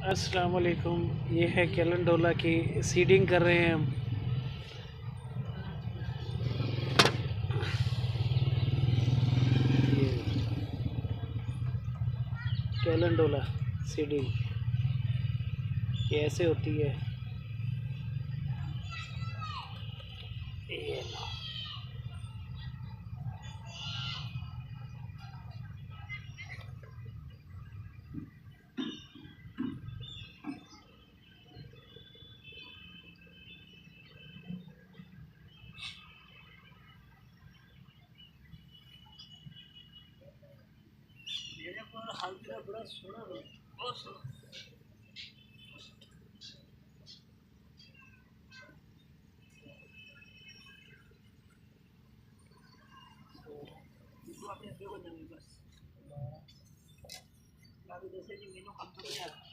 अस्सलाम वालेकुम। ये है कैलेंडोला की सीडिंग कर रहे हैं हम। ये कैलेंडोला सीडिंग ये ऐसे होती है। ये लो। मेरे पर हल्का बड़ा सोना बहुत सोना। इसको अपने पे को देंगे बस। अभी जैसे जी मेनू कम तो नहीं आता।